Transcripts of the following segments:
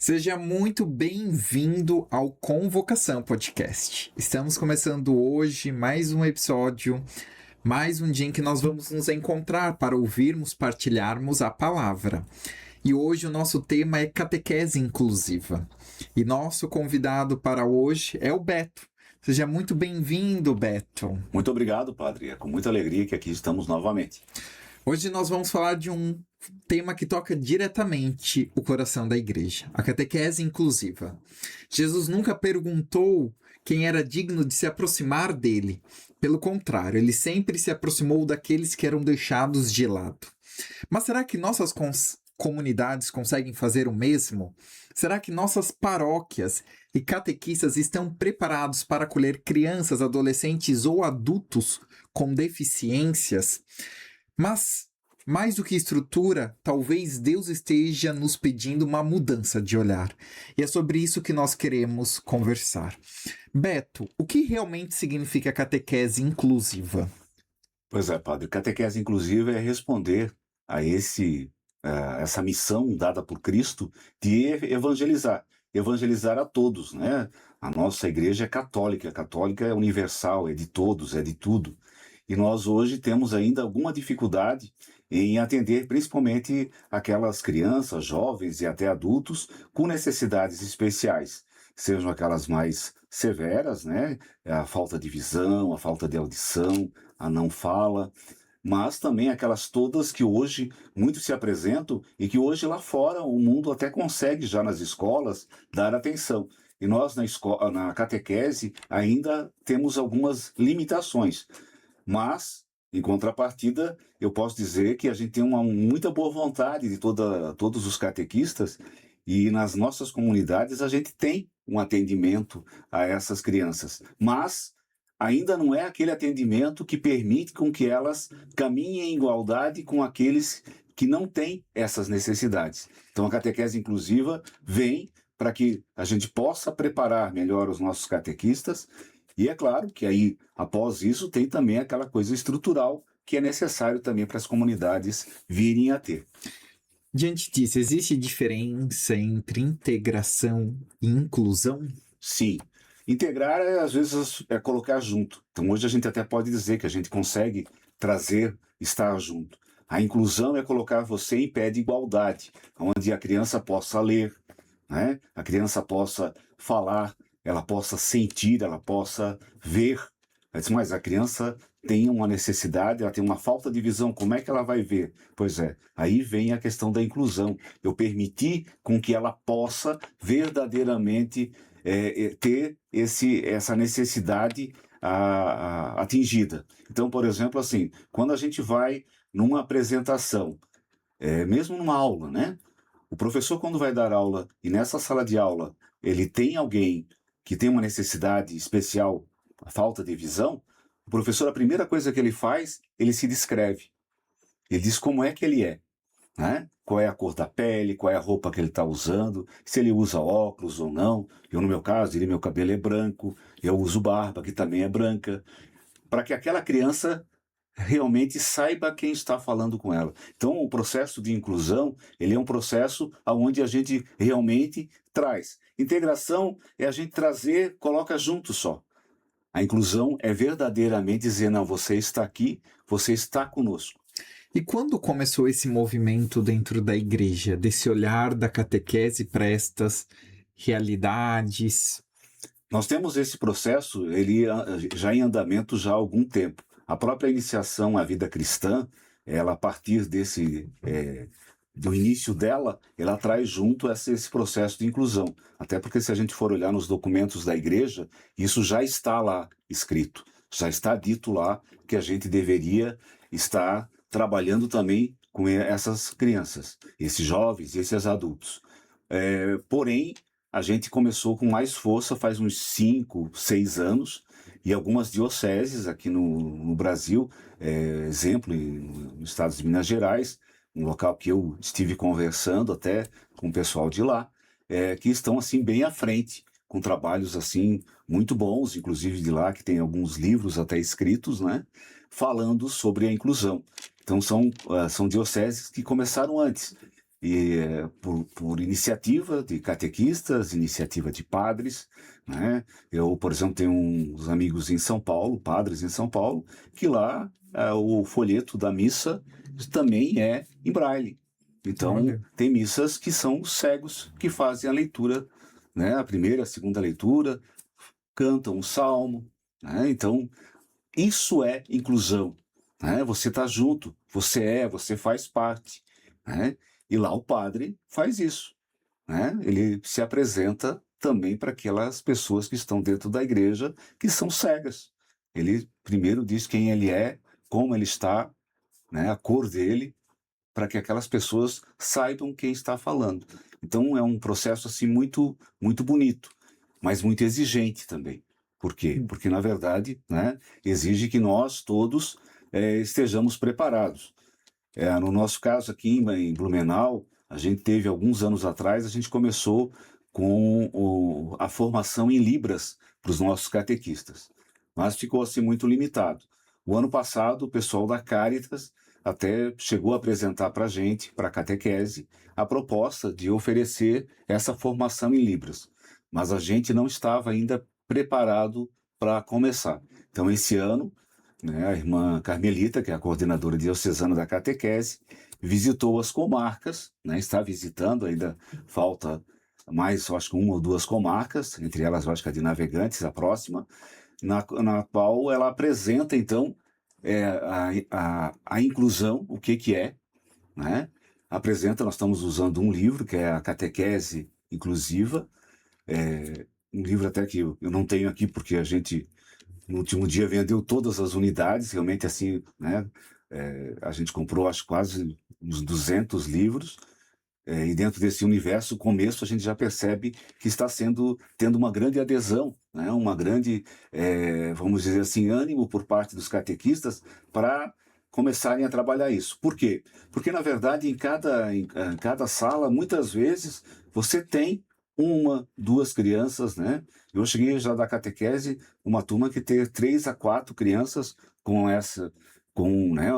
Seja muito bem-vindo ao Convocação Podcast. Estamos começando hoje mais um episódio, mais um dia em que nós vamos nos encontrar para ouvirmos, partilharmos a palavra. E hoje o nosso tema é catequese inclusiva. E nosso convidado para hoje é o Beto. Seja muito bem-vindo, Beto. Muito obrigado, padre. É com muita alegria que aqui estamos novamente. Hoje nós vamos falar de um tema que toca diretamente o coração da igreja, a catequese inclusiva. Jesus nunca perguntou quem era digno de se aproximar dele. Pelo contrário, ele sempre se aproximou daqueles que eram deixados de lado. Mas será que nossas comunidades conseguem fazer o mesmo? Será que nossas paróquias e catequistas estão preparados para acolher crianças, adolescentes ou adultos com deficiências? Mas, mais do que estrutura, talvez Deus esteja nos pedindo uma mudança de olhar. E é sobre isso que nós queremos conversar. Beto, o que realmente significa catequese inclusiva? Pois é, padre. Catequese inclusiva é responder a essa missão dada por Cristo de evangelizar. Evangelizar a todos, né? A nossa igreja é católica. A católica é universal, é de todos, é de tudo. E nós hoje temos ainda alguma dificuldade em atender principalmente aquelas crianças, jovens e até adultos com necessidades especiais, sejam aquelas mais severas, né? A falta de visão, a falta de audição, a não fala, mas também aquelas todas que hoje muito se apresentam e que hoje lá fora o mundo até consegue já nas escolas dar atenção. E nós na catequese ainda temos algumas limitações. Mas, em contrapartida, eu posso dizer que a gente tem uma muita boa vontade de todos os catequistas e nas nossas comunidades a gente tem um atendimento a essas crianças. Mas ainda não é aquele atendimento que permite com que elas caminhem em igualdade com aqueles que não têm essas necessidades. Então a catequese inclusiva vem para que a gente possa preparar melhor os nossos catequistas. E é claro que aí, após isso, tem também aquela coisa estrutural que é necessário também para as comunidades virem a ter. Diante disso, existe diferença entre integração e inclusão? Sim. Integrar, às vezes, é colocar junto. Então, hoje a gente até pode dizer que a gente consegue trazer, estar junto. A inclusão é colocar você em pé de igualdade, onde a criança possa ler, né? A criança possa falar, ela possa sentir, ela possa ver. Mas a criança tem uma necessidade, ela tem uma falta de visão, como é que ela vai ver? Pois é, aí vem a questão da inclusão. Eu permitir com que ela possa verdadeiramente ter essa necessidade atingida. Então, por exemplo, assim, quando a gente vai numa apresentação, mesmo numa aula, né? O professor, quando vai dar aula, e nessa sala de aula ele tem alguém que tem uma necessidade especial, a falta de visão, o professor, a primeira coisa que ele faz, ele se descreve. Ele diz como é que ele é, né? Qual é a cor da pele, qual é a roupa que ele está usando, se ele usa óculos ou não. Eu, no meu caso, meu cabelo é branco, eu uso barba, que também é branca, para que aquela criança realmente saiba quem está falando com ela. Então, o processo de inclusão, ele é um processo onde a gente realmente traz. Integração é a gente trazer, coloca junto só. A inclusão é verdadeiramente dizer, não, você está aqui, você está conosco. E quando começou esse movimento dentro da igreja, desse olhar da catequese para estas realidades? Nós temos esse processo, ele já em andamento já há algum tempo. A própria iniciação à vida cristã, ela a partir do início dela, ela traz junto esse processo de inclusão. Até porque se a gente for olhar nos documentos da igreja, isso já está lá escrito, já está dito lá que a gente deveria estar trabalhando também com essas crianças, esses jovens, esses adultos. Porém, a gente começou com mais força faz uns 5, 6 anos, e algumas dioceses aqui no Brasil, exemplo, nos estados de Minas Gerais, um local que eu estive conversando até com o pessoal de lá, que estão assim bem à frente, com trabalhos assim muito bons, inclusive de lá, que tem alguns livros até escritos, né, falando sobre a inclusão. Então são dioceses que começaram antes. e por iniciativa de catequistas, iniciativa de padres, né? Eu, por exemplo, tenho uns amigos em São Paulo, padres em São Paulo, que lá o folheto da missa também é em braille. Então, Olha. tem missas que são cegos que fazem a leitura, né? A primeira, a segunda leitura, cantam um salmo, né? Então, isso é inclusão, né? Você está junto, você faz parte, né? E lá o padre faz isso, né? Ele se apresenta também para aquelas pessoas que estão dentro da igreja que são cegas. Ele primeiro diz quem ele é, como ele está, né? A cor dele, para que aquelas pessoas saibam quem está falando. Então é um processo assim muito bonito, mas muito exigente também. Por quê? Porque na verdade, né, exige que nós todos estejamos preparados. No nosso caso aqui em Blumenau, a gente teve alguns anos atrás, a gente começou com a formação em Libras para os nossos catequistas, mas ficou assim muito limitado. O ano passado, o pessoal da Caritas até chegou a apresentar para a gente, para a catequese, a proposta de oferecer essa formação em Libras, mas a gente não estava ainda preparado para começar. Então, esse ano, né, a irmã Carmelita, que é a coordenadora diocesana da catequese, visitou as comarcas, né, está visitando, ainda falta mais, eu acho que uma ou duas comarcas, entre elas, eu acho que a de Navegantes, a próxima, na qual ela apresenta, então, a inclusão, o que é, né? Apresenta, nós estamos usando um livro, que é a Catequese Inclusiva, um livro até que eu não tenho aqui, porque a gente no último dia vendeu todas as unidades, realmente assim, né? A gente comprou, acho, quase uns 200 livros, e dentro desse universo, o começo, a gente já percebe que está tendo uma grande adesão, né? Uma grande, vamos dizer assim, ânimo por parte dos catequistas para começarem a trabalhar isso. Por quê? Porque, na verdade, em cada sala, muitas vezes, você tem uma, duas crianças, né? Eu cheguei já da catequese, uma turma que tem 3 a 4 crianças com, né,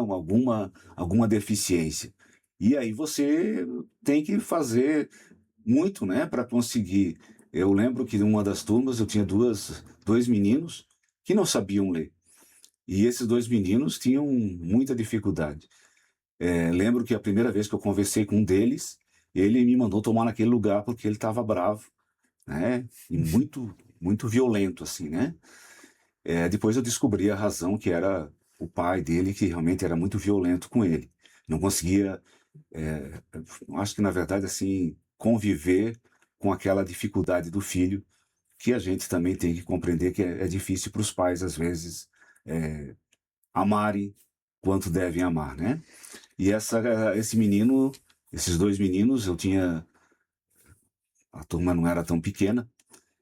alguma deficiência. E aí você tem que fazer muito, né, para conseguir. Eu lembro que em uma das turmas eu tinha dois meninos que não sabiam ler. E esses dois meninos tinham muita dificuldade. Lembro que a primeira vez que eu conversei com um deles, ele me mandou tomar naquele lugar porque ele estava bravo, né, e muito violento, assim, né? Depois eu descobri a razão, que era o pai dele, que realmente era muito violento com ele. Não conseguia, acho que na verdade, assim, conviver com aquela dificuldade do filho, que a gente também tem que compreender que é difícil para os pais, às vezes, amarem quanto devem amar, né? E esse menino, esses dois meninos, a turma não era tão pequena,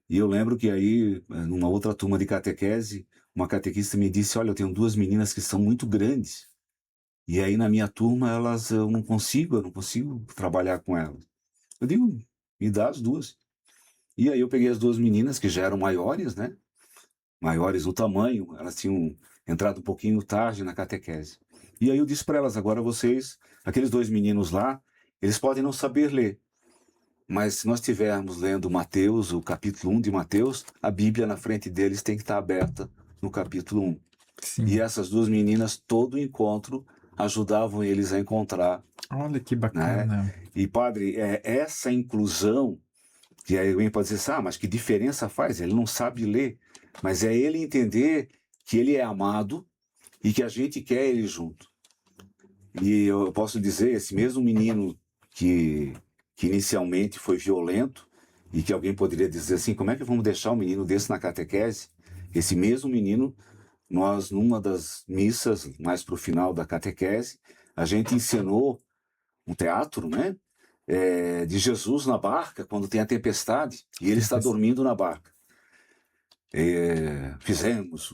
e eu lembro que aí, numa outra turma de catequese, uma catequista me disse: olha, eu tenho duas meninas que são muito grandes, e aí na minha turma eu não consigo trabalhar com elas. Eu digo, me dá as duas. E aí eu peguei as duas meninas, que já eram maiores, né? Maiores no tamanho, elas tinham entrado um pouquinho tarde na catequese. E aí eu disse para elas: agora vocês, aqueles dois meninos lá, eles podem não saber ler, mas se nós estivermos lendo Mateus, o capítulo 1 de Mateus, a Bíblia na frente deles tem que estar aberta no capítulo 1. E Sim. essas duas meninas, todo encontro, ajudavam eles a encontrar, Olha que né? bacana. E, padre, essa inclusão, que aí alguém pode dizer assim: ah, mas que diferença faz? Ele não sabe ler. Mas é ele entender que ele é amado e que a gente quer ele junto. E eu posso dizer, esse mesmo menino que inicialmente foi violento, e que alguém poderia dizer assim: como é que vamos deixar um menino desse na catequese? Esse mesmo menino, nós, numa das missas, mais para o final da catequese, a gente encenou um teatro, né? De Jesus na barca, quando tem a tempestade, e ele está dormindo na barca. Fizemos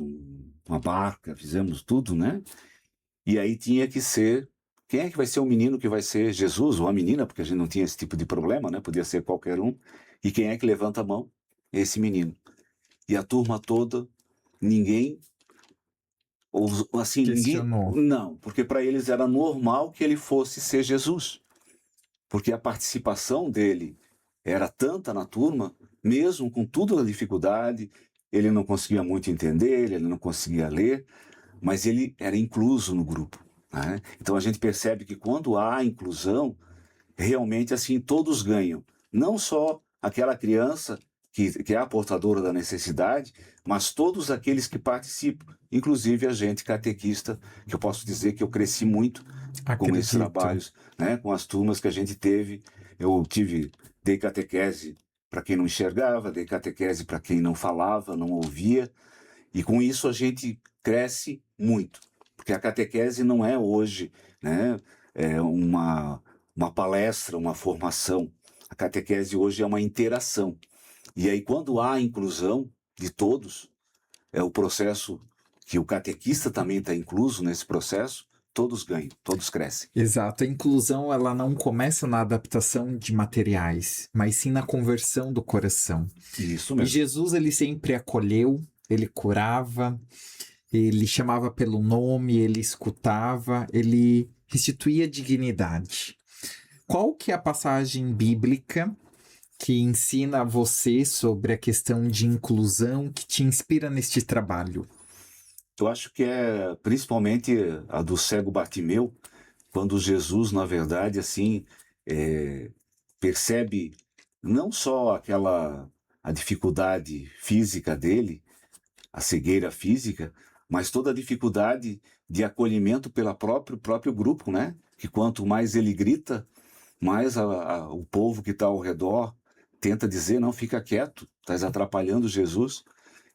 uma barca, fizemos tudo, né? E aí tinha que ser. Quem é que vai ser o menino que vai ser Jesus ou a menina? Porque a gente não tinha esse tipo de problema, né? Podia ser qualquer um. E quem é que levanta a mão? Esse menino. E a turma toda, ninguém. Ou assim, ninguém. Questionou. Não, porque para eles era normal que ele fosse ser Jesus. porque a participação dele era tanta na turma, mesmo com toda a dificuldade, ele não conseguia muito entender, ele não conseguia ler, mas ele era incluso no grupo, né? Então a gente percebe que quando há inclusão, realmente assim todos ganham. Não só aquela criança que é a portadora da necessidade, mas todos aqueles que participam, inclusive a gente catequista, que eu posso dizer que eu cresci muito com esses Acredito. trabalhos, né? Com as turmas que a gente teve. Dei catequese para quem não enxergava, dei catequese para quem não falava, não ouvia, e com isso a gente cresce muito, porque a catequese não é hoje, né, uma palestra, uma formação. A catequese hoje é uma interação. E aí, quando há inclusão de todos, é o processo que o catequista também está incluso nesse processo, todos ganham, todos crescem. Exato. A inclusão, ela não começa na adaptação de materiais, mas sim na conversão do coração. Isso E mesmo. Jesus, ele sempre acolheu, ele curava, ele chamava pelo nome, ele escutava, ele restituía dignidade. Qual que é a passagem bíblica que ensina a você sobre a questão de inclusão, que te inspira neste trabalho? Eu acho que é principalmente a do cego Bartimeu, quando Jesus, na verdade, assim, percebe não só a dificuldade física dele, a cegueira física, mas toda a dificuldade de acolhimento pelo próprio grupo, né? Que quanto mais ele grita, mais o povo que está ao redor tenta dizer, não, fica quieto, estás atrapalhando Jesus.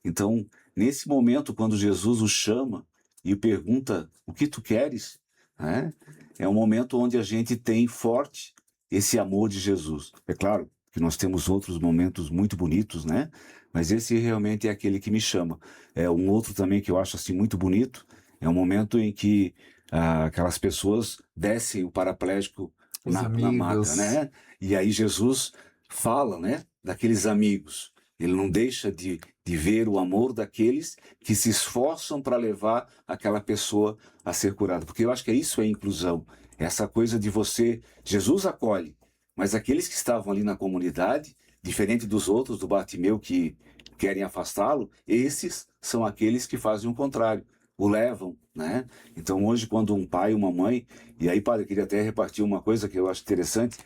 Então, nesse momento, quando Jesus o chama e pergunta, o que tu queres? Né? É um momento onde a gente tem forte esse amor de Jesus. É claro que nós temos outros momentos muito bonitos, né? Mas esse realmente é aquele que me chama. É um outro também que eu acho assim muito bonito, é um momento em que aquelas pessoas descem o paraplégico Os na maca, amigos. né? E aí Jesus fala, né, daqueles amigos. Ele não deixa de ver o amor daqueles que se esforçam para levar aquela pessoa a ser curada. Porque eu acho que isso é inclusão. Essa coisa de você... Jesus acolhe, mas aqueles que estavam ali na comunidade, diferente dos outros, do Bartimeu, que querem afastá-lo, esses são aqueles que fazem o contrário, o levam, né? Então hoje, quando um pai, uma mãe... E aí, padre, eu queria até repartir uma coisa que eu acho interessante.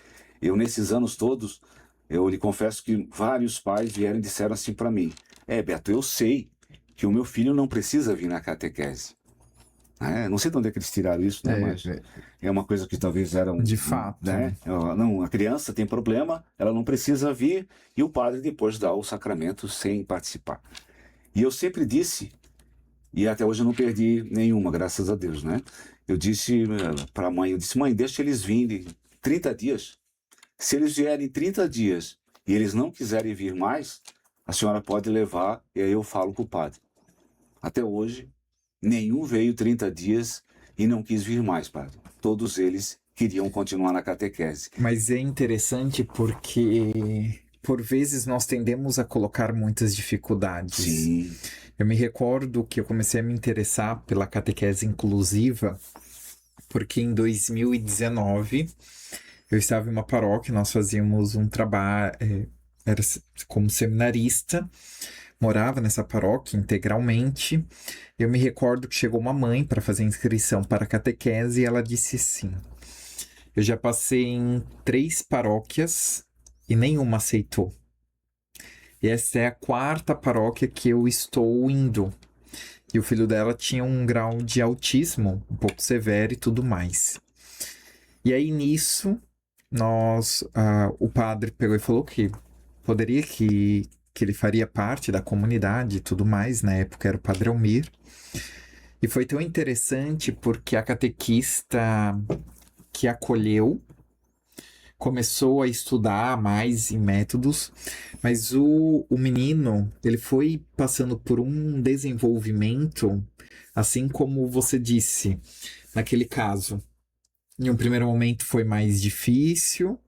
Eu, nesses anos todos, eu lhe confesso que vários pais vieram e disseram assim para mim, Beto, eu sei que o meu filho não precisa vir na catequese. Não sei de onde é que eles tiraram isso, né? Mas é uma coisa que talvez era De fato. né? Não, a criança tem problema, ela não precisa vir, e o padre depois dá o sacramento sem participar. E eu sempre disse, e até hoje eu não perdi nenhuma, graças a Deus, né? Eu disse para a mãe, mãe, deixa eles virem 30 dias. Se eles vierem 30 dias e eles não quiserem vir mais, a senhora pode levar, e aí eu falo com o padre. Até hoje, nenhum veio 30 dias e não quis vir mais, padre. Todos eles queriam continuar na catequese. Mas é interessante porque, por vezes, nós tendemos a colocar muitas dificuldades. Sim. Eu me recordo que eu comecei a me interessar pela catequese inclusiva, porque em 2019 eu estava em uma paróquia, nós fazíamos um trabalho, era como seminarista, morava nessa paróquia integralmente. Eu me recordo que chegou uma mãe para fazer inscrição para a catequese e ela disse assim: eu já passei em 3 paróquias e nenhuma aceitou. E essa é a 4ª paróquia que eu estou indo. E o filho dela tinha um grau de autismo um pouco severo e tudo mais. E aí nisso, o padre pegou e falou que poderia que ele faria parte da comunidade e tudo mais. Na época era o padre Almir. E foi tão interessante porque a catequista que acolheu começou a estudar mais em métodos, mas o menino, ele foi passando por um desenvolvimento, assim como você disse, naquele caso. Em um primeiro momento foi mais difícil,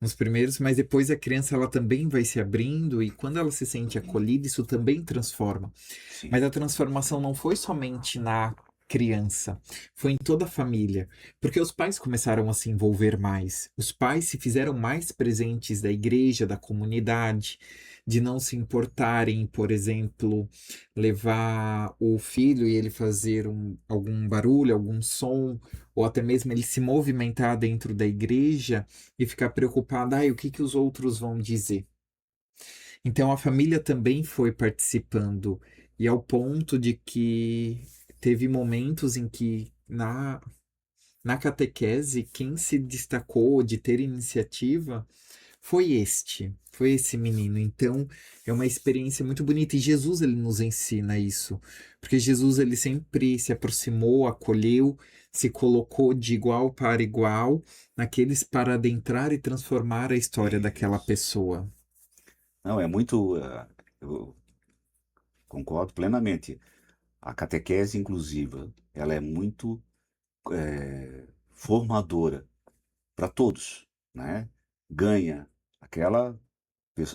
nos primeiros, mas depois a criança ela também vai se abrindo e quando ela se sente acolhida, isso também transforma. Sim. Mas a transformação não foi somente na criança, foi em toda a família, porque os pais começaram a se envolver mais, os pais se fizeram mais presentes da igreja, da comunidade, de não se importarem, por exemplo, levar o filho e ele fazer algum barulho, algum som, ou até mesmo ele se movimentar dentro da igreja e ficar preocupado, o que que os outros vão dizer? Então a família também foi participando, e ao ponto de que teve momentos em que na catequese quem se destacou de ter iniciativa foi esse menino. Então é uma experiência muito bonita, e Jesus ele nos ensina isso, porque Jesus ele sempre se aproximou, acolheu, se colocou de igual para igual naqueles para adentrar e transformar a história daquela Isso. pessoa. Não, é muito. Eu concordo plenamente. A catequese inclusiva, ela é muito formadora para todos, né? Ganha aquela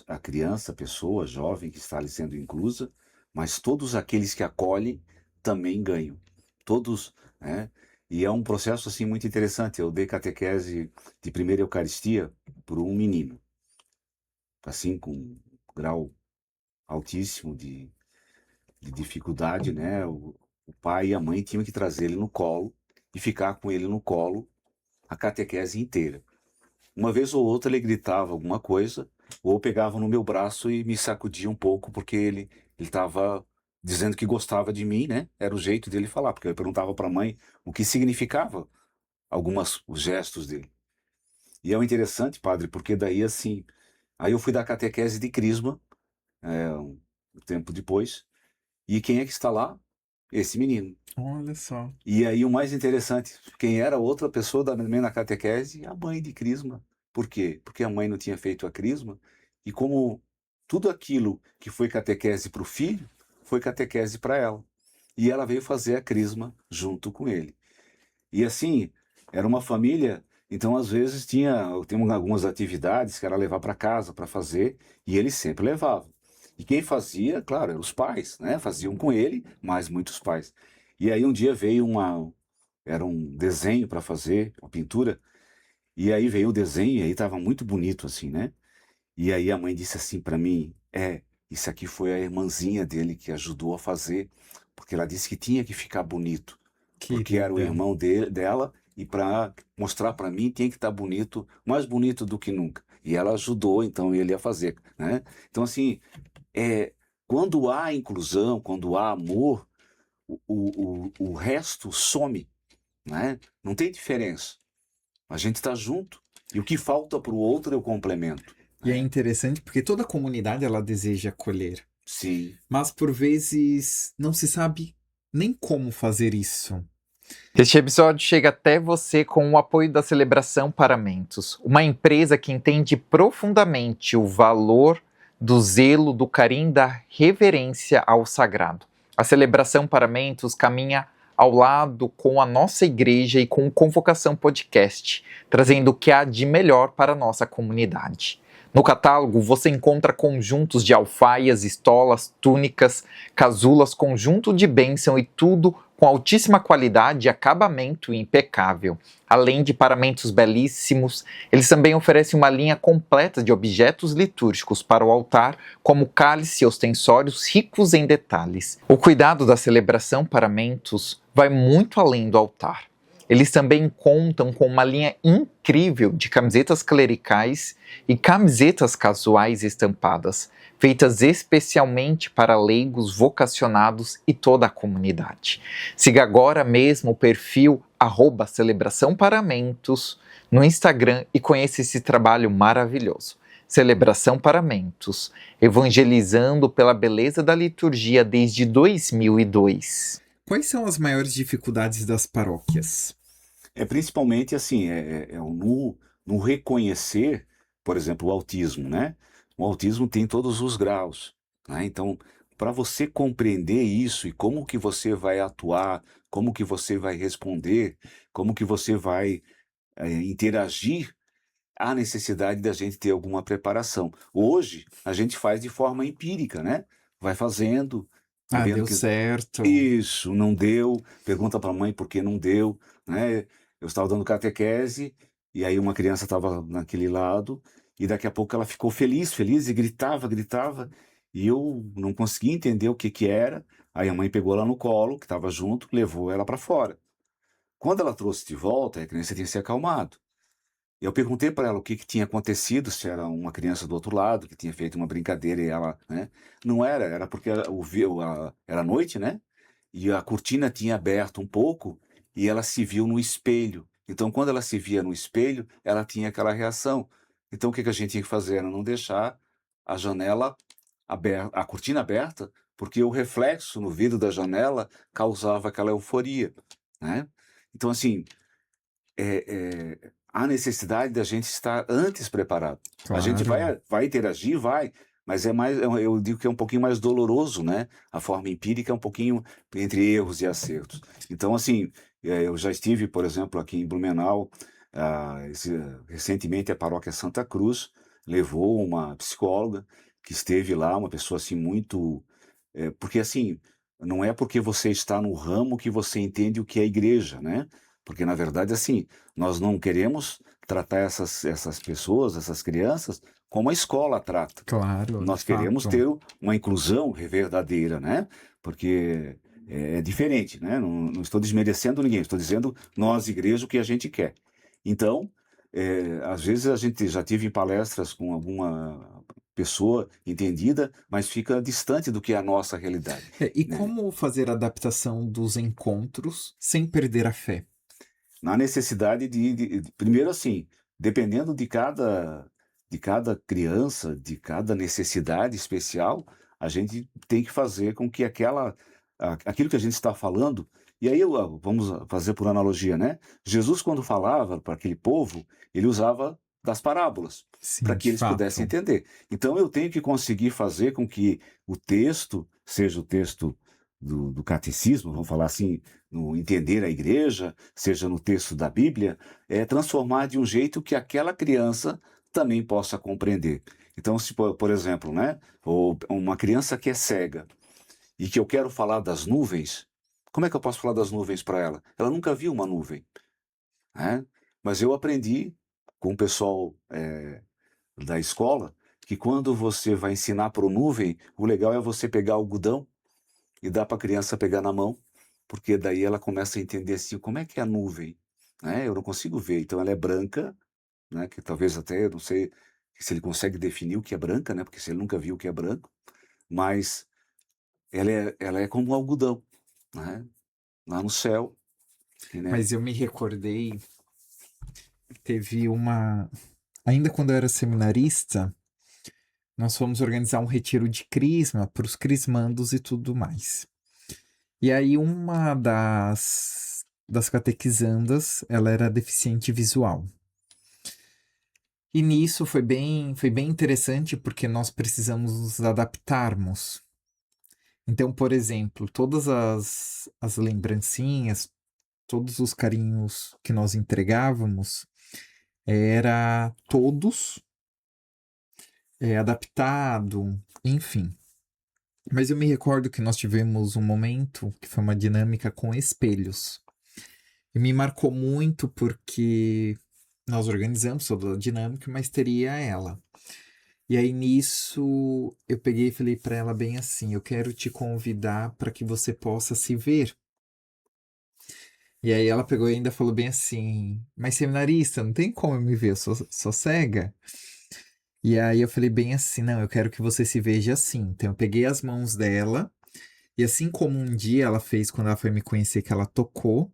a criança, a pessoa, jovem que está ali sendo inclusa, mas todos aqueles que acolhem também ganham. Todos, né? E é um processo assim muito interessante. Eu dei catequese de primeira Eucaristia por um menino, assim com um grau altíssimo de dificuldade, né? O pai e a mãe tinham que trazer ele no colo e ficar com ele no colo a catequese inteira. Uma vez ou outra ele gritava alguma coisa, ou pegava no meu braço e me sacudia um pouco, porque ele estava dizendo que gostava de mim, né? Era o jeito dele falar, porque eu perguntava para a mãe o que significava os gestos dele. E é um interessante, padre, porque daí assim, aí eu fui dar catequese de crisma, um tempo depois, e quem é que está lá? Esse menino. Olha só. E aí o mais interessante, quem era outra pessoa da mesma catequese? A mãe de Crisma. Por quê? Porque a mãe não tinha feito a Crisma, e como tudo aquilo que foi catequese para o filho, foi catequese para ela. E ela veio fazer a Crisma junto com ele. E assim, era uma família, então às vezes tinha algumas atividades que era levar para casa para fazer, e ele sempre levava. E quem fazia, claro, eram os pais, né? Faziam com ele, mas muitos pais. E aí um dia veio era um desenho para fazer, uma pintura, e aí veio o desenho, e aí estava muito bonito assim, né? E aí a mãe disse assim para mim, isso aqui foi a irmãzinha dele que ajudou a fazer, porque ela disse que tinha que ficar bonito, porque era o Querida. irmão dela, e para mostrar para mim tinha que estar bonito, mais bonito do que nunca. E ela ajudou então ele a fazer, né? Então assim, é, quando há inclusão, quando há amor, o resto some, né? Não tem diferença. A gente está junto, e o que falta para o outro eu complemento, E é né? interessante porque toda comunidade ela deseja acolher, Sim. mas por vezes não se sabe nem como fazer isso. Este episódio chega até você com o apoio da Celebração Paramentos, uma empresa que entende profundamente o valor do zelo, do carinho, da reverência ao sagrado. A Celebração Paramentos caminha ao lado com a nossa igreja e com o Convocação Podcast, trazendo o que há de melhor para a nossa comunidade. No catálogo você encontra conjuntos de alfaias, estolas, túnicas, casulas, conjunto de bênção e tudo com altíssima qualidade e acabamento impecável. Além de paramentos belíssimos, eles também oferecem uma linha completa de objetos litúrgicos para o altar, como cálice e ostensórios ricos em detalhes. O cuidado da celebração paramentos vai muito além do altar. Eles também contam com uma linha incrível de camisetas clericais e camisetas casuais estampadas, feitas especialmente para leigos, vocacionados e toda a comunidade. Siga agora mesmo o perfil @Celebração Paramentos no Instagram e conheça esse trabalho maravilhoso. Celebração Paramentos, evangelizando pela beleza da liturgia desde 2002. Quais são as maiores dificuldades das paróquias? É principalmente assim, no reconhecer, por exemplo, o autismo, né? O autismo tem todos os graus, né? Então, para você compreender isso e como que você vai atuar, como que você vai responder, como que você vai interagir, há necessidade da gente ter alguma preparação. Hoje, a gente faz de forma empírica, né? Vai fazendo, Ah, vendo deu que certo. isso não deu, pergunta para a mãe por que não deu, né? Eu estava dando catequese e aí uma criança estava naquele lado e daqui a pouco ela ficou feliz, feliz e gritava, gritava e eu não conseguia entender o que que era. Aí a mãe pegou ela no colo, que estava junto, levou ela para fora. Quando ela trouxe de volta, a criança tinha se acalmado. Eu perguntei para ela o que que tinha acontecido, se era uma criança do outro lado que tinha feito uma brincadeira e ela, né? Não era, era porque era noite, né? E a cortina tinha aberto um pouco e ela se viu no espelho. Então, quando ela se via no espelho, ela tinha aquela reação. Então, o que que a gente tinha que fazer? Era não deixar a janela aberta, a cortina aberta, porque o reflexo no vidro da janela causava aquela euforia, né? Então, assim, há necessidade da gente estar antes preparado. A gente Claro. vai interagir, vai, mas é mais, eu digo que é um pouquinho mais doloroso, né? A forma empírica é um pouquinho entre erros e acertos. Então, assim, eu já estive, por exemplo, aqui em Blumenau, recentemente a paróquia Santa Cruz levou uma psicóloga que esteve lá, uma pessoa assim muito, porque assim, não é porque você está no ramo que você entende o que é igreja, né? Porque na verdade assim, nós não queremos tratar essas pessoas, essas crianças, como a escola trata. Claro, de Nós queremos fato. ter uma inclusão verdadeira, né? Porque é diferente, né? Não estou desmerecendo ninguém, estou dizendo nós, igreja, o que a gente quer. Então, às vezes a gente já tive em palestras com alguma pessoa entendida, mas fica distante do que é a nossa realidade, E né? como fazer a adaptação dos encontros sem perder a fé? Na necessidade primeiro assim, dependendo de cada criança, de cada necessidade especial, a gente tem que fazer com que aquilo que a gente está falando, e aí vamos fazer por analogia, né? Jesus, quando falava para aquele povo, ele usava das parábolas, para Sim, que de eles pudessem fato. entender. Então eu tenho que conseguir fazer com que o texto seja o texto do catecismo, vamos falar assim, no entender a igreja, seja no texto da Bíblia, transformar de um jeito que aquela criança também possa compreender. Então, se por exemplo, né, ou uma criança que é cega e que eu quero falar das nuvens, como é que eu posso falar das nuvens para ela? Ela nunca viu uma nuvem, né? Mas eu aprendi com o pessoal da escola que quando você vai ensinar para o nuvem, o legal é você pegar algodão e dá para a criança pegar na mão, porque daí ela começa a entender assim, como é que é a nuvem, né? Eu não consigo ver, então ela é branca, né? Que talvez até, eu não sei se ele consegue definir o que é branca, né? Porque se ele nunca viu o que é branco, mas ela é como um algodão, né? Lá no céu, e, né? Mas eu me recordei, teve uma. Ainda quando eu era seminarista, nós fomos organizar um retiro de crisma para os crismandos e tudo mais. E aí uma das catequizandas, ela era deficiente visual. E nisso foi bem interessante porque nós precisamos nos adaptarmos. Então, por exemplo, todas as lembrancinhas, todos os carinhos que nós entregávamos, era todos adaptado, enfim. Mas eu me recordo que nós tivemos um momento que foi uma dinâmica com espelhos. E me marcou muito porque nós organizamos toda a dinâmica, mas teria ela. E aí nisso eu peguei e falei para ela bem assim: eu quero te convidar para que você possa se ver. E aí ela pegou e ainda falou bem assim: mas seminarista, não tem como eu me ver, eu sou cega. E aí eu falei bem assim: não, eu quero que você se veja assim. Então eu peguei as mãos dela, e assim como um dia ela fez quando ela foi me conhecer, que ela tocou,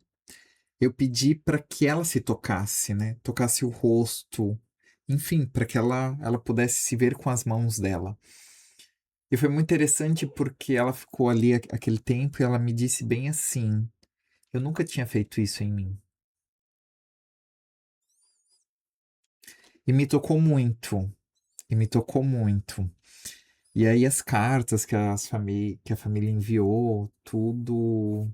eu pedi para que ela se tocasse, né? Tocasse o rosto, enfim, para que ela pudesse se ver com as mãos dela. E foi muito interessante porque ela ficou ali aquele tempo e ela me disse bem assim: eu nunca tinha feito isso em mim. E me tocou muito. E me tocou muito. E aí as cartas que a família enviou, tudo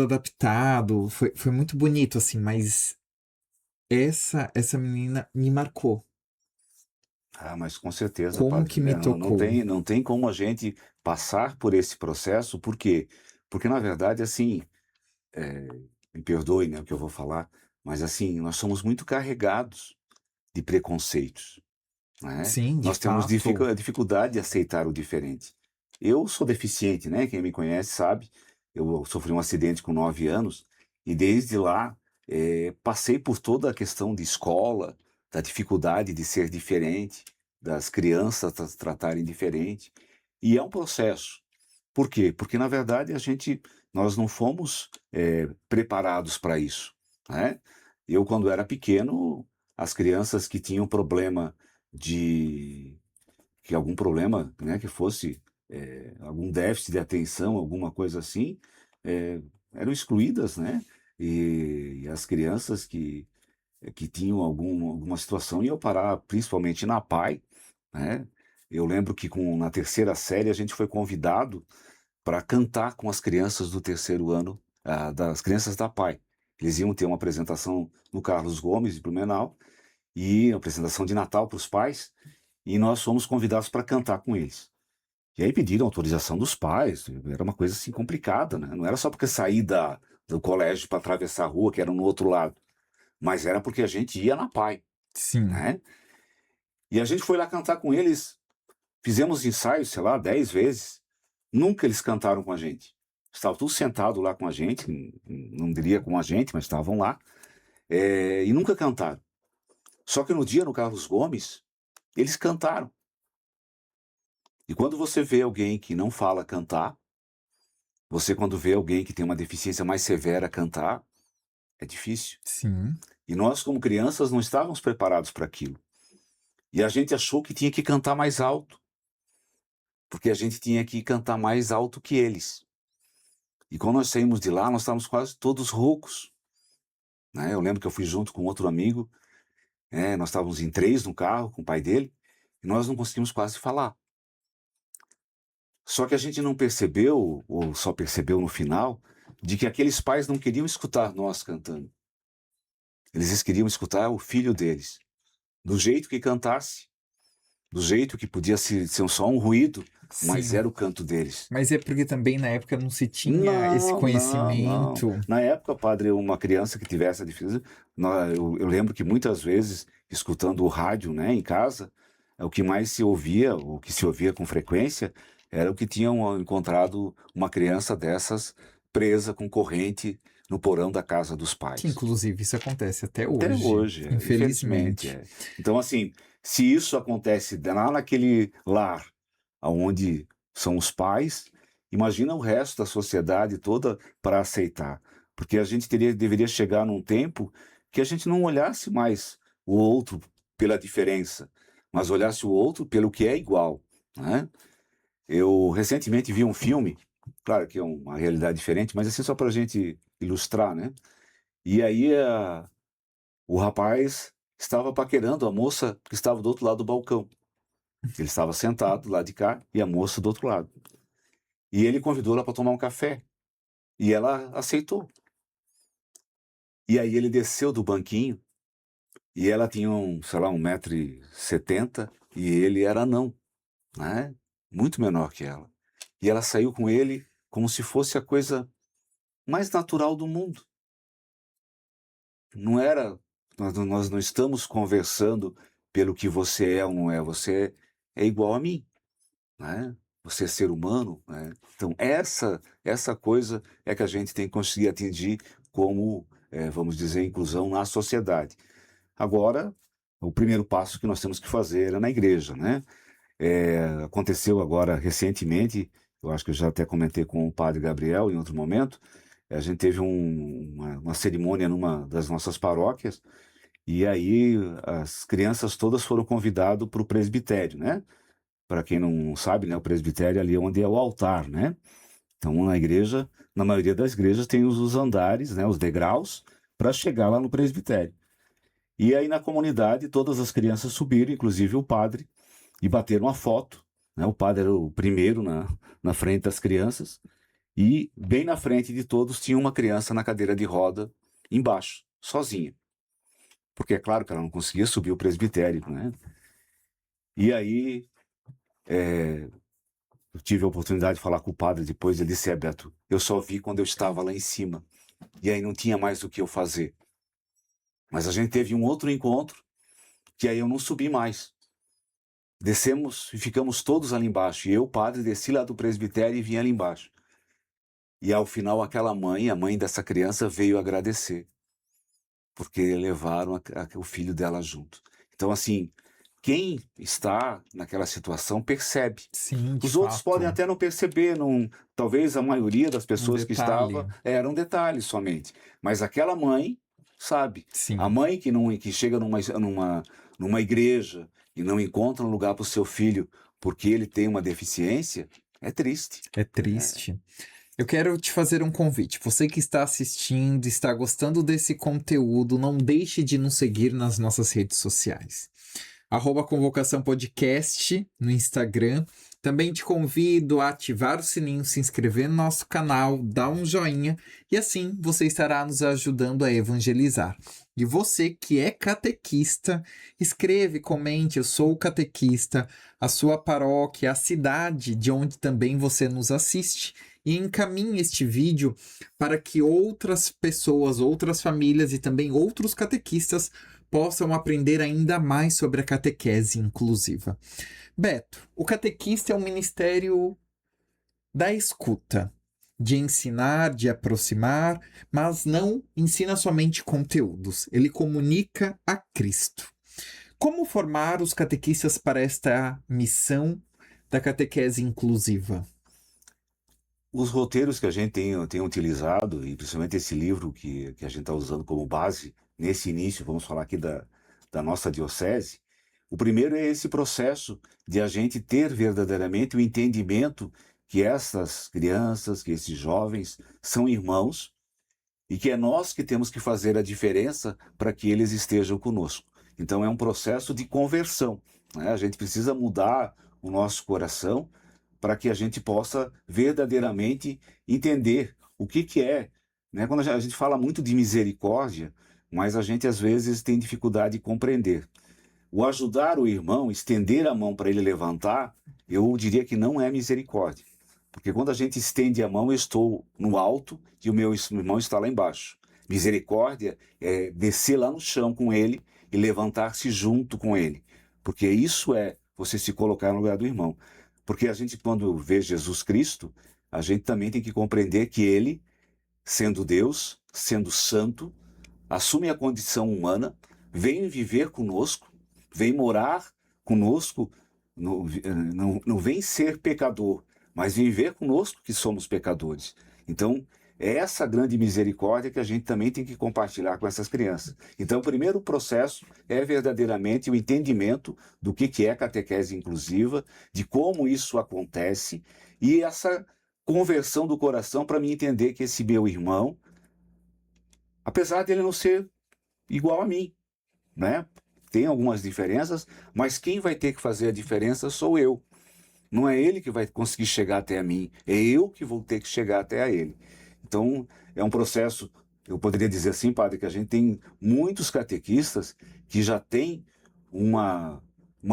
adaptado, foi muito bonito, assim, mas essa menina me marcou. Ah, mas com certeza, Como padre. que me tocou? Não tem como a gente passar por esse processo, por quê? Porque, na verdade, assim, eh, me perdoe, né, o que eu vou falar, mas assim, nós somos muito carregados de preconceitos, né? Sim, de Nós temos fato. dificuldade de aceitar o diferente. Eu sou deficiente, né? Quem me conhece sabe, eu sofri um acidente com 9 anos e desde lá passei por toda a questão de escola, da dificuldade de ser diferente, das crianças tratarem diferente. E é um processo. Por quê? Porque na verdade nós não fomos preparados para isso, né? Eu quando era pequeno, as crianças que tinham problema de que algum problema, né, que fosse algum déficit de atenção, alguma coisa assim, eram excluídas, né? E as crianças que tinham alguma situação iam parar principalmente na PAI, né? Eu lembro que na terceira série a gente foi convidado para cantar com as crianças do terceiro ano, das crianças da PAI. Eles iam ter uma apresentação no Carlos Gomes, de Blumenau, e uma apresentação de Natal para os pais, e nós fomos convidados para cantar com eles. E aí pediram autorização dos pais, era uma coisa assim complicada, né? Não era só porque saí do colégio para atravessar a rua, que era no outro lado, mas era porque a gente ia na PAI, Sim. né? E a gente foi lá cantar com eles, fizemos ensaios, sei lá, 10 vezes, nunca eles cantaram com a gente. Estavam todos sentados lá com a gente, não diria com a gente, mas estavam lá, e nunca cantaram. Só que no dia, no Carlos Gomes, eles cantaram. E quando você vê alguém que não fala cantar, você quando vê alguém que tem uma deficiência mais severa cantar, é difícil. Sim. E nós, como crianças, não estávamos preparados para aquilo. E a gente achou que tinha que cantar mais alto, porque a gente tinha que cantar mais alto que eles. E quando nós saímos de lá, nós estávamos quase todos roucos, né? Eu lembro que eu fui junto com outro amigo, nós estávamos em 3 no carro com o pai dele, e nós não conseguimos quase falar. Só que a gente não percebeu, ou só percebeu no final, de que aqueles pais não queriam escutar nós cantando. Eles queriam escutar o filho deles, do jeito que cantasse, do jeito que podia ser só um ruído, mas Sim. era o canto deles. Mas é porque também na época não se tinha esse Não, não, não. conhecimento. Na época, padre, uma criança que tivesse a deficiência, eu lembro que muitas vezes, escutando o rádio, né, em casa, o que mais se ouvia, o que se ouvia com frequência, era o que tinham encontrado uma criança dessas presa com corrente no porão da casa dos Que pais. inclusive isso acontece até Até hoje, hoje, infelizmente. infelizmente. Então, assim, se isso acontece lá naquele lar, onde são os pais, imagina o resto da sociedade toda para aceitar. Porque a gente deveria chegar num tempo que a gente não olhasse mais o outro pela diferença, mas olhasse o outro pelo que é igual, né? Eu recentemente vi um filme, claro que é uma realidade diferente, mas assim só para a gente ilustrar, né? E aí o rapaz estava paquerando a moça que estava do outro lado do balcão. Ele estava sentado do lado de cá e a moça do outro lado. E ele convidou ela para tomar um café. E ela aceitou. E aí ele desceu do banquinho e ela tinha sei lá, 1,70 m e ele era anão, né? Muito menor que ela. E ela saiu com ele como se fosse a coisa mais natural do mundo. Não era, nós não estamos conversando pelo que você é ou não é, você é igual a mim, né? Você é ser humano, né? Então essa coisa é que a gente tem que conseguir atingir como, vamos dizer, inclusão na sociedade. Agora, o primeiro passo que nós temos que fazer é na igreja, né? Aconteceu agora recentemente, eu acho que eu já até comentei com o padre Gabriel em outro momento, a gente teve uma cerimônia numa das nossas paróquias, e aí as crianças todas foram convidadas para o presbitério, né? Para quem não sabe, né, o presbitério é ali onde é o altar, né? Então, na igreja, na maioria das igrejas, tem os andares, né, os degraus, para chegar lá no presbitério. E aí, na comunidade, todas as crianças subiram, inclusive o padre, e bateram uma foto, né? O padre era o primeiro na frente das crianças, e bem na frente de todos tinha uma criança na cadeira de roda, embaixo, sozinha. Porque é claro que ela não conseguia subir o presbitério, né? E aí, eu tive a oportunidade de falar com o padre depois. Ele disse: Beto, eu só vi quando eu estava lá em cima. E aí não tinha mais o que eu fazer. Mas a gente teve um outro encontro, que aí eu não subi mais. Descemos e ficamos todos ali embaixo. E eu, padre, desci lá do presbitério e vim ali embaixo. E ao final, aquela mãe, a mãe dessa criança, veio agradecer, porque levaram o filho dela junto. Então, assim, quem está naquela situação percebe. Sim, de Os outros fato. podem até não perceber, talvez a maioria das pessoas que detalhe. estava era um detalhe somente. Mas aquela mãe sabe. Sim. A mãe que chega numa igreja e não encontra um lugar para o seu filho porque ele tem uma deficiência, é triste. É triste. Eu quero te fazer um convite. Você que está assistindo, está gostando desse conteúdo, não deixe de nos seguir nas nossas redes sociais. @Convocação Podcast no Instagram. Também te convido a ativar o sininho, se inscrever no nosso canal, dar um joinha e assim você estará nos ajudando a evangelizar. E você que é catequista, escreve, comente, eu sou catequista, a sua paróquia, a cidade de onde também você nos assiste e encaminhe este vídeo para que outras pessoas, outras famílias e também outros catequistas possam aprender ainda mais sobre a catequese inclusiva. Beto, o catequista é um ministério da escuta, de ensinar, de aproximar, mas não ensina somente conteúdos, ele comunica a Cristo. Como formar os catequistas para esta missão da catequese inclusiva? Os roteiros que a gente tem utilizado, e principalmente esse livro que a gente está usando como base, nesse início, vamos falar aqui da nossa diocese, o primeiro é esse processo de a gente ter verdadeiramente o entendimento que essas crianças, que esses jovens são irmãos e que é nós que temos que fazer a diferença para que eles estejam conosco. Então é um processo de conversão, né? A gente precisa mudar o nosso coração para que a gente possa verdadeiramente entender o que é, né? Quando a gente fala muito de misericórdia, mas a gente às vezes tem dificuldade de compreender. O ajudar o irmão, estender a mão para ele levantar, eu diria que não é misericórdia. Porque quando a gente estende a mão, eu estou no alto e o meu irmão está lá embaixo. Misericórdia é descer lá no chão com ele e levantar-se junto com ele. Porque isso é você se colocar no lugar do irmão. Porque a gente, quando vê Jesus Cristo, a gente também tem que compreender que ele, sendo Deus, sendo santo, assume a condição humana, vem viver conosco, vem morar conosco, não vem ser pecador, mas vem viver conosco que somos pecadores. Então, é essa grande misericórdia que a gente também tem que compartilhar com essas crianças. Então, o primeiro processo é verdadeiramente o entendimento do que é catequese inclusiva, de como isso acontece, e essa conversão do coração para mim entender que esse meu irmão, apesar dele não ser igual a mim, né? Tem algumas diferenças, mas quem vai ter que fazer a diferença sou eu. Não é ele que vai conseguir chegar até a mim, é eu que vou ter que chegar até a ele. Então, é um processo, eu poderia dizer assim, padre, que a gente tem muitos catequistas que já têm uma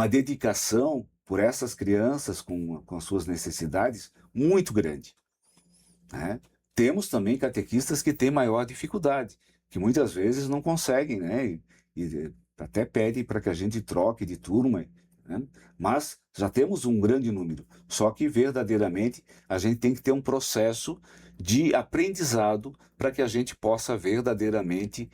dedicação por essas crianças com as suas necessidades muito grande, né? Temos também catequistas que têm maior dificuldade, que muitas vezes não conseguem, né? E até pedem para que a gente troque de turma, né? Mas já temos um grande número. Só que verdadeiramente a gente tem que ter um processo de aprendizado para que a gente possa verdadeiramente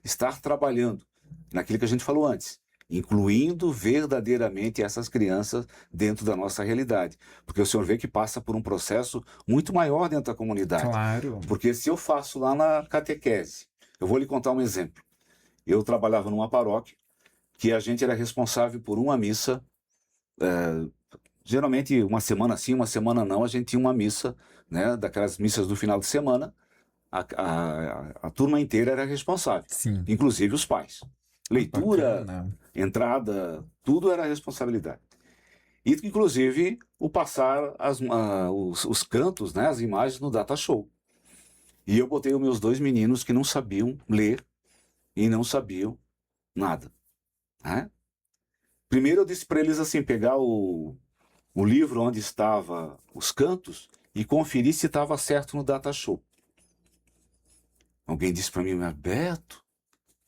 estar trabalhando naquilo que a gente falou antes, incluindo verdadeiramente essas crianças dentro da nossa realidade. Porque o senhor vê que passa por um processo muito maior dentro da comunidade. Claro. Porque se eu faço lá na catequese, eu vou lhe contar um exemplo. Eu trabalhava numa paróquia que a gente era responsável por uma missa, geralmente uma semana sim, uma semana não, a gente tinha uma missa, né, daquelas missas do final de semana, a turma inteira era responsável, Sim. inclusive os pais. Leitura, Bacana. entrada, tudo era responsabilidade. E, inclusive, o passar os cantos, né, as imagens no data show. E eu botei os meus dois meninos que não sabiam ler e não sabiam nada, né? Primeiro eu disse para eles assim, pegar o livro onde estava os cantos e conferir se estava certo no data show. Alguém disse para mim, mas Beto...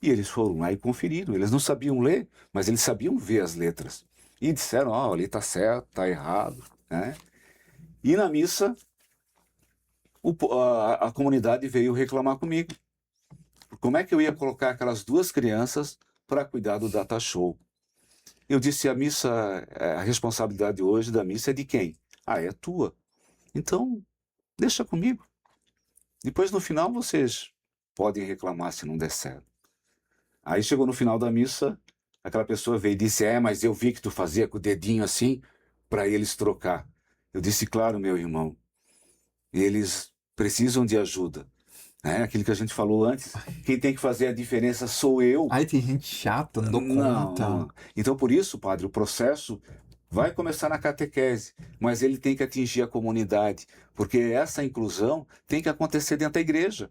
E eles foram lá e conferiram. Eles não sabiam ler, mas eles sabiam ver as letras. E disseram, ali está certo, está errado. Né? E na missa, a comunidade veio reclamar comigo. Como é que eu ia colocar aquelas duas crianças para cuidar do data show? Eu disse, a responsabilidade hoje da missa é de quem? É tua. Então, deixa comigo. Depois, no final, vocês podem reclamar se não der certo. Aí chegou no final da missa, aquela pessoa veio e disse, mas eu vi que tu fazia com o dedinho assim, para eles trocar. Eu disse, claro, meu irmão, eles precisam de ajuda. Aquilo que a gente falou antes, quem tem que fazer a diferença sou eu. Ai, tem gente chata, não dou conta. Não. Então, por isso, padre, o processo vai começar na catequese, mas ele tem que atingir a comunidade, porque essa inclusão tem que acontecer dentro da igreja,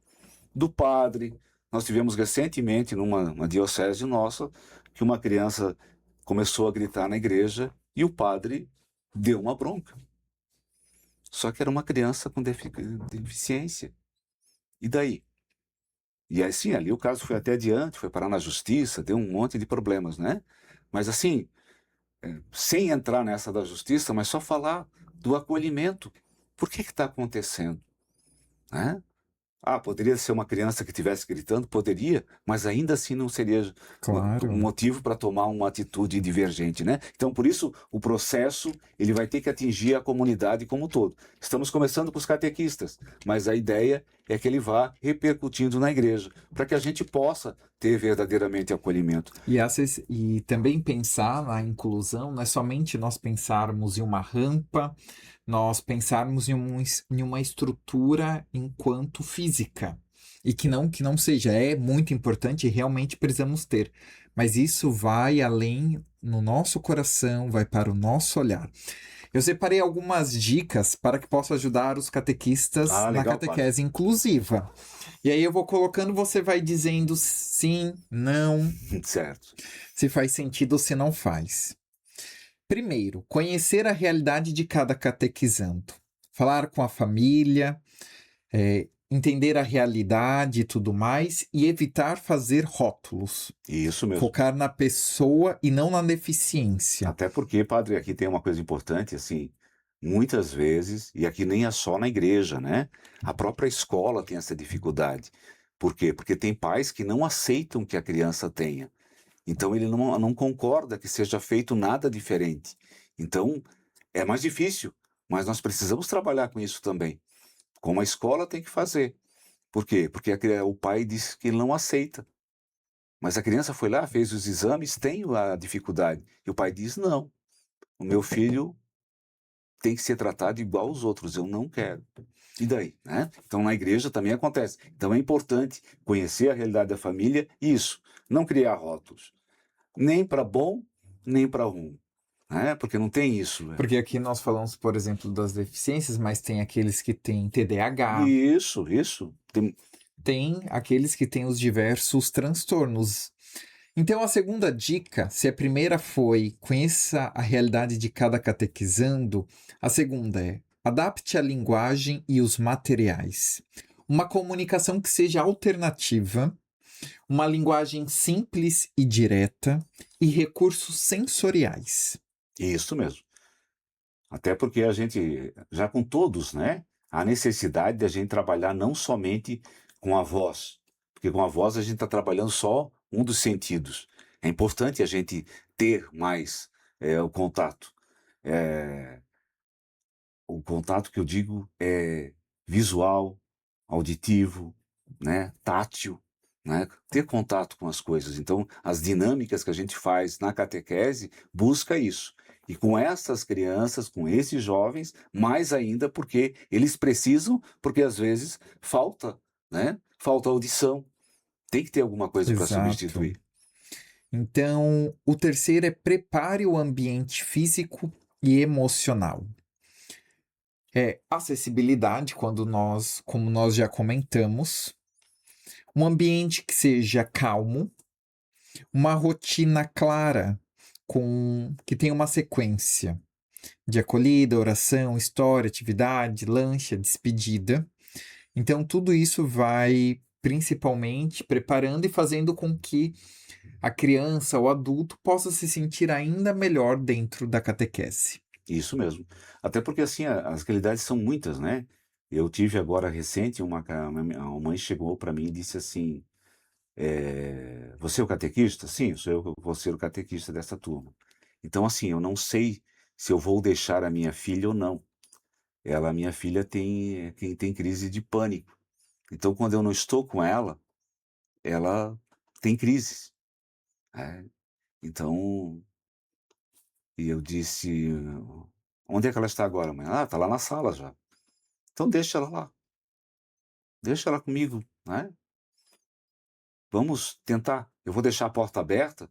do padre. Nós tivemos recentemente, numa diocese nossa, que uma criança começou a gritar na igreja e o padre deu uma bronca. Só que era uma criança com deficiência. E daí? E assim, ali o caso foi até adiante, foi parar na justiça, deu um monte de problemas, né? Mas assim, sem entrar nessa da justiça, mas só falar do acolhimento. Por que está acontecendo? Né? Poderia ser uma criança que estivesse gritando? Poderia, mas ainda assim não seria Claro. um motivo para tomar uma atitude divergente, né? Então, por isso, o processo ele vai ter que atingir a comunidade como um todo. Estamos começando com os catequistas, mas a ideia é que ele vá repercutindo na igreja, para que a gente possa ter verdadeiramente acolhimento. E também pensar na inclusão não é somente nós pensarmos em uma rampa, nós pensarmos em uma estrutura enquanto física. E que não seja, é muito importante e realmente precisamos ter. Mas isso vai além no nosso coração, vai para o nosso olhar. Eu separei algumas dicas para que possa ajudar os catequistas na legal, catequese inclusiva. E aí eu vou colocando, você vai dizendo sim, não, Certo. se faz sentido ou se não faz. Primeiro, conhecer a realidade de cada catequizando. Falar com a família, entender a realidade e tudo mais, e evitar fazer rótulos. Isso mesmo. Focar na pessoa e não na deficiência. Até porque, padre, aqui tem uma coisa importante, assim, muitas vezes, e aqui nem é só na igreja, né? A própria escola tem essa dificuldade. Por quê? Porque tem pais que não aceitam que a criança tenha. Então ele não concorda que seja feito nada diferente. Então é mais difícil, mas nós precisamos trabalhar com isso também. Como a escola tem que fazer. Por quê? Porque o pai diz que ele não aceita. Mas a criança foi lá, fez os exames, tem a dificuldade. E o pai diz, não, o meu filho tem que ser tratado igual aos outros, eu não quero. E daí? Né? Então na igreja também acontece. Então é importante conhecer a realidade da família e isso, não criar rótulos. Nem para bom, nem para ruim. Né? Porque não tem isso. Porque aqui nós falamos, por exemplo, das deficiências, mas tem aqueles que têm TDAH. Isso. Tem aqueles que têm os diversos transtornos. Então, a segunda dica, se a primeira foi conheça a realidade de cada catequizando, a segunda é adapte a linguagem e os materiais. Uma comunicação que seja alternativa, uma linguagem simples e direta e recursos sensoriais. Isso mesmo. Até porque a gente, já com todos, né? A necessidade de a gente trabalhar não somente com a voz, porque com a voz a gente está trabalhando só um dos sentidos. É importante a gente ter mais o contato. O contato que eu digo é visual, auditivo, né? Tátil. Né? Ter contato com as coisas. Então, as dinâmicas que a gente faz na catequese busca isso. E com essas crianças, com esses jovens, mais ainda porque eles precisam, porque às vezes falta, né? Falta audição. Tem que ter alguma coisa para substituir. Então, o terceiro é prepare o ambiente físico e emocional. Acessibilidade, como nós já comentamos. Um ambiente que seja calmo, uma rotina clara, que tem uma sequência de acolhida, oração, história, atividade, lanche, despedida. Então, tudo isso vai principalmente preparando e fazendo com que a criança ou adulto possa se sentir ainda melhor dentro da catequese. Isso mesmo. Até porque, assim, as realidades são muitas, né? Eu tive agora recente, uma mãe chegou para mim e disse assim, você é o catequista? Sim, sou eu que vou ser o catequista dessa turma. Então, assim, eu não sei se eu vou deixar a minha filha ou não. Minha filha tem crise de pânico. Então, quando eu não estou com ela tem crises, né? Então, e eu disse: "Onde é que ela está agora, mãe?" "Ah, está lá na sala já." "Então deixa ela lá, deixa ela comigo, né. Vamos tentar. Eu vou deixar a porta aberta,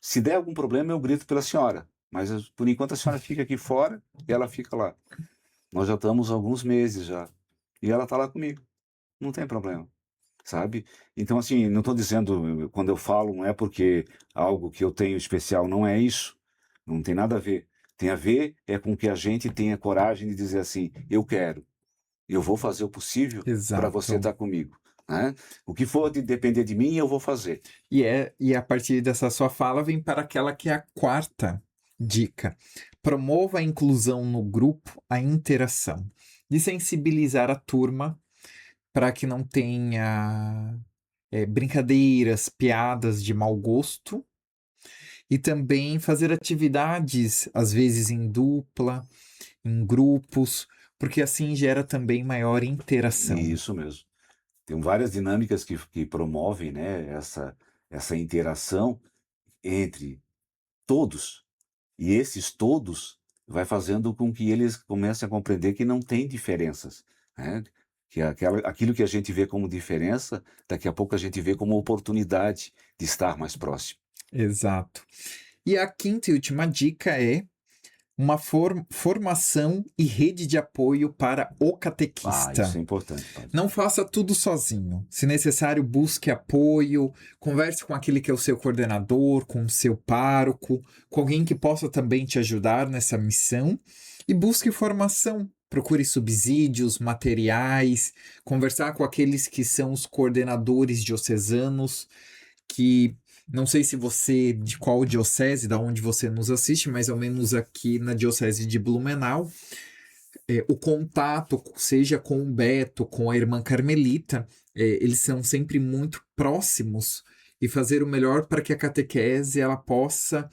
se der algum problema eu grito pela senhora, mas por enquanto a senhora fica aqui fora e ela fica lá." Nós já estamos há alguns meses já, e ela está lá comigo, não tem problema, sabe. Então, assim, não estou dizendo, quando eu falo, não é porque algo que eu tenho especial, não é isso, não tem nada a ver. Tem a ver com que a gente tenha coragem de dizer assim: "Eu quero, eu vou fazer o possível para você Exato. estar comigo, né. O que for de depender de mim, eu vou fazer." E a partir dessa sua fala vem para aquela que é a quarta dica. Promova a inclusão no grupo, a interação. De sensibilizar a turma para que não tenha brincadeiras, piadas de mau gosto. E também fazer atividades, às vezes em dupla, em grupos, porque assim gera também maior interação. Isso mesmo. Tem várias dinâmicas que promovem, né, essa interação entre todos, e esses todos vai fazendo com que eles comecem a compreender que não tem diferenças, né, que aquilo que a gente vê como diferença, daqui a pouco a gente vê como oportunidade de estar mais próximo. Exato. E a quinta e última dica é uma formação e rede de apoio para o Ah, catequista. isso é importante, padre. Não faça tudo sozinho. Se necessário, busque apoio, converse com aquele que é o seu coordenador, com o seu pároco, com alguém que possa também te ajudar nessa missão e busque formação. Procure subsídios, materiais, conversar com aqueles que são os coordenadores diocesanos, que não sei se você, de qual diocese, da onde você nos assiste, mas ao menos aqui na diocese de Blumenau, o contato, seja com o Beto, com a irmã Carmelita, eles são sempre muito próximos e fazer o melhor para que a catequese ela possa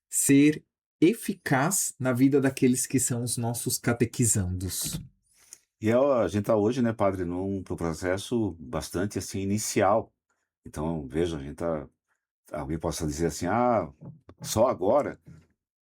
ser eficaz na vida daqueles que são os nossos catequizandos. E a gente está hoje, né, padre, num processo bastante assim inicial. Então, veja, a gente tá, alguém possa dizer assim: "Ah, só agora."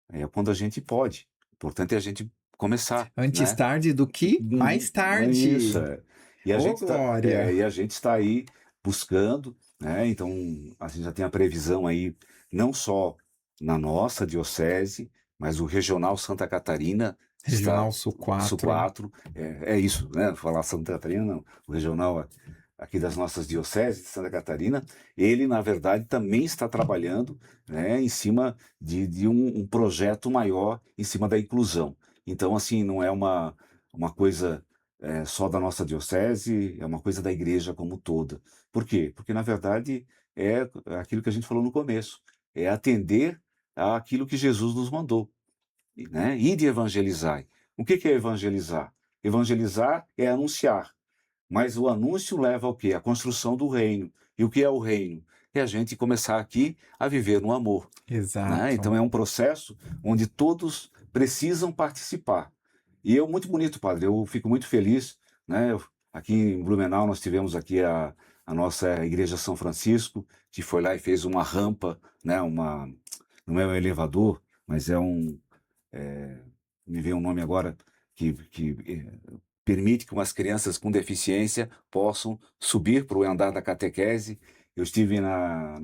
É quando a gente pode. O importante é a gente começar, Antes né. tarde do que mais Isso, tarde. é. E a Ô, gente está glória! e a gente está aí buscando, né, então a gente já tem a previsão aí, não só na nossa diocese, mas o Regional Santa Catarina está Regional Sul Sul 4. 4, é isso, né, falar Santa Catarina não, o regional aqui das nossas dioceses de Santa Catarina, ele na verdade também está trabalhando, né, em cima de um projeto maior em cima da inclusão. Então, assim, não é uma coisa, só da nossa diocese, é uma coisa da igreja como toda. Por quê? Porque na verdade é aquilo que a gente falou no começo, é atender àquilo que Jesus nos mandou, né, ide e evangelizai. O que que é evangelizar? Evangelizar é anunciar, mas o anúncio leva ao quê? A construção do reino. E o que é o reino? É a gente começar aqui a viver no amor, né. Exato. Então é um processo onde todos precisam participar. E é muito bonito, padre, eu fico muito feliz, né, aqui em Blumenau nós tivemos aqui a nossa igreja São Francisco, que foi lá e fez uma rampa, né, não é um elevador, mas me veio um nome agora que permite que umas crianças com deficiência possam subir para o andar da catequese. Eu estive na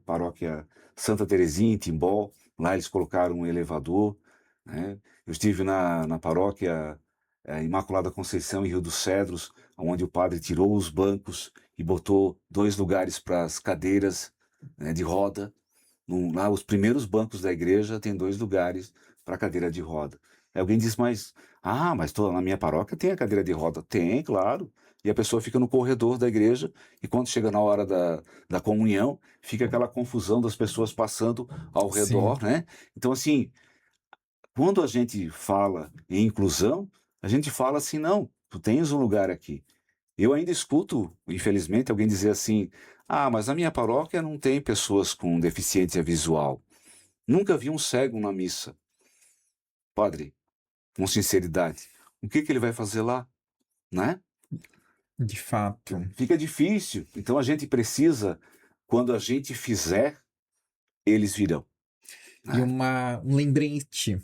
paróquia Santa Terezinha, em Timbó, lá eles colocaram um elevador, né. Eu estive na paróquia Imaculada Conceição, em Rio dos Cedros, onde o padre tirou os bancos e botou 2 lugares para as cadeiras, né, de roda, Lá, os primeiros bancos da igreja tem 2 lugares para cadeira de roda. Aí alguém diz, mas na minha paróquia tem a cadeira de roda. Tem, claro. E a pessoa fica no corredor da igreja e quando chega na hora da comunhão, fica aquela confusão das pessoas passando ao redor, né? Então, assim, quando a gente fala em inclusão, a gente fala assim, não, tu tens um lugar aqui. Eu ainda escuto, infelizmente, alguém dizer assim, mas a minha paróquia não tem pessoas com deficiência visual. Nunca vi um cego na missa. Padre, com sinceridade, o que ele vai fazer lá, né? De fato. Fica difícil. Então a gente precisa, quando a gente fizer, eles virão. E um lembrete.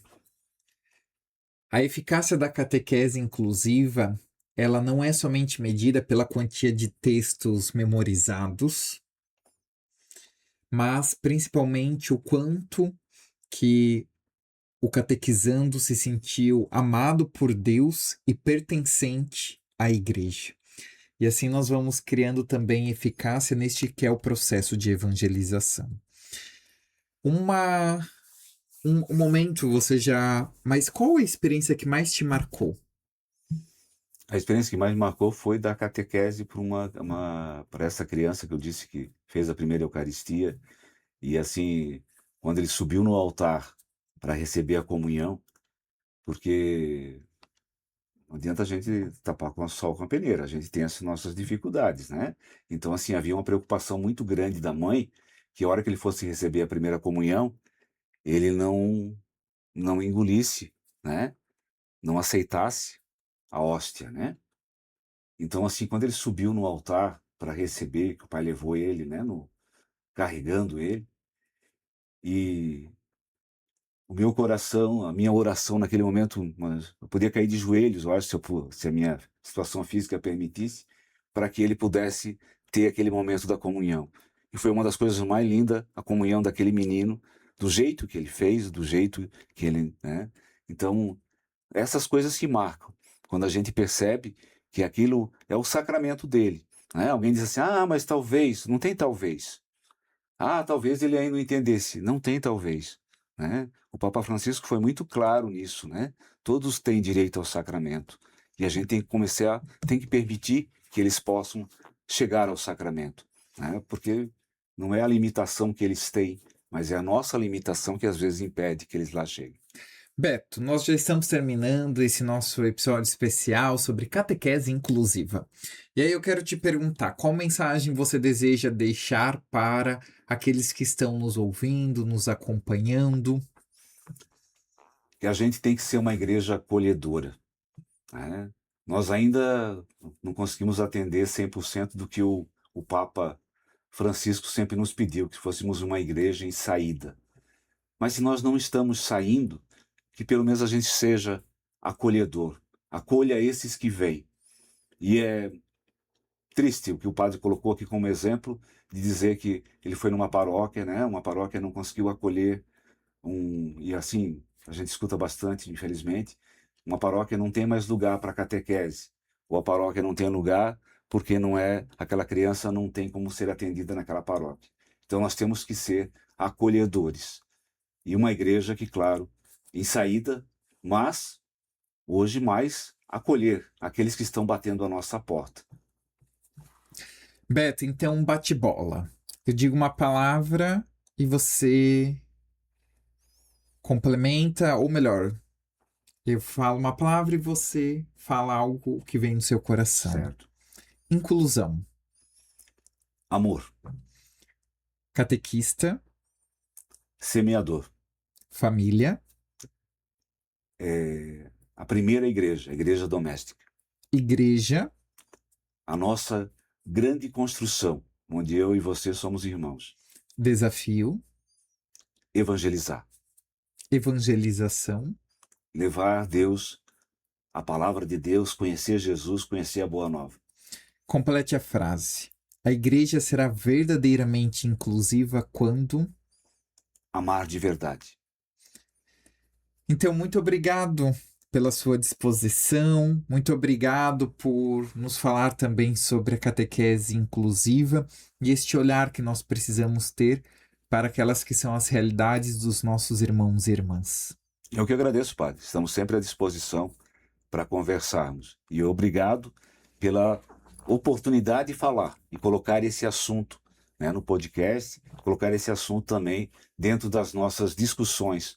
A eficácia da catequese inclusiva, ela não é somente medida pela quantia de textos memorizados, mas principalmente o quanto que o catequizando se sentiu amado por Deus e pertencente à igreja. E assim nós vamos criando também eficácia neste que é o processo de evangelização. Um momento você já... Mas qual a experiência que mais te marcou? A experiência que mais me marcou foi da catequese para essa criança que eu disse que fez a primeira Eucaristia. E assim, quando ele subiu no altar para receber a comunhão, porque não adianta a gente tapar com o sol com a peneira, a gente tem as nossas dificuldades, né? Então, assim, havia uma preocupação muito grande da mãe, que a hora que ele fosse receber a primeira comunhão, ele não engolisse, né? Não aceitasse a hóstia, né? Então, assim, quando ele subiu no altar para receber, que o pai levou ele, né? Carregando ele, e o meu coração, a minha oração naquele momento, eu podia cair de joelhos, eu acho, se a minha situação física permitisse, para que ele pudesse ter aquele momento da comunhão. E foi uma das coisas mais lindas, a comunhão daquele menino, do jeito que ele fez, do jeito que ele, né? Então, essas coisas que marcam, quando a gente percebe que aquilo é o sacramento dele, né? Alguém diz assim, mas talvez, não tem talvez. Talvez ele ainda não entendesse, não tem talvez. Né? O Papa Francisco foi muito claro nisso, né? Todos têm direito ao sacramento e a gente tem que permitir que eles possam chegar ao sacramento, né? Porque não é a limitação que eles têm, mas é a nossa limitação que às vezes impede que eles lá cheguem. Beto, nós já estamos terminando esse nosso episódio especial sobre catequese inclusiva. E aí eu quero te perguntar, qual mensagem você deseja deixar para aqueles que estão nos ouvindo, nos acompanhando? Que a gente tem que ser uma igreja acolhedora, né? Nós ainda não conseguimos atender 100% do que o Papa Francisco sempre nos pediu, que fôssemos uma igreja em saída. Mas se nós não estamos saindo, que pelo menos a gente seja acolhedor, acolha esses que vêm. E é triste o que o padre colocou aqui como exemplo, de dizer que ele foi numa paróquia, né? Uma paróquia não conseguiu acolher e assim, a gente escuta bastante, infelizmente, uma paróquia não tem mais lugar para catequese, ou a paróquia não tem lugar porque aquela criança não tem como ser atendida naquela paróquia. Então nós temos que ser acolhedores. E uma igreja que, claro, em saída, mas hoje mais acolher aqueles que estão batendo a nossa porta. Beto, então bate-bola. Eu digo uma palavra e você complementa, ou melhor, eu falo uma palavra e você fala algo que vem do seu coração. Certo. Inclusão. Amor. Catequista. Semeador. Família. A primeira igreja, a igreja doméstica. Igreja. A nossa grande construção, onde eu e você somos irmãos. Desafio. Evangelizar. Evangelização. Levar Deus, a palavra de Deus, conhecer Jesus, conhecer a Boa Nova. Complete a frase. A igreja será verdadeiramente inclusiva quando... Amar de verdade. Então, muito obrigado pela sua disposição, muito obrigado por nos falar também sobre a catequese inclusiva e este olhar que nós precisamos ter para aquelas que são as realidades dos nossos irmãos e irmãs. Eu que agradeço, Padre. Estamos sempre à disposição para conversarmos. E obrigado pela oportunidade de falar e colocar esse assunto, né, no podcast, colocar esse assunto também dentro das nossas discussões.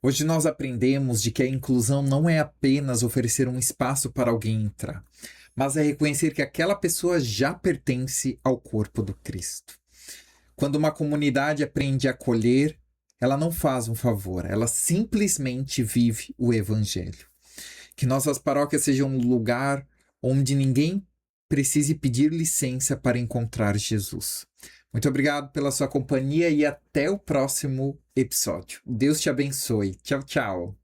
Hoje nós aprendemos de que a inclusão não é apenas oferecer um espaço para alguém entrar, mas é reconhecer que aquela pessoa já pertence ao corpo do Cristo. Quando uma comunidade aprende a acolher, ela não faz um favor, ela simplesmente vive o Evangelho. Que nossas paróquias sejam um lugar onde ninguém precise pedir licença para encontrar Jesus. Muito obrigado pela sua companhia e até o próximo episódio. Deus te abençoe. Tchau, tchau.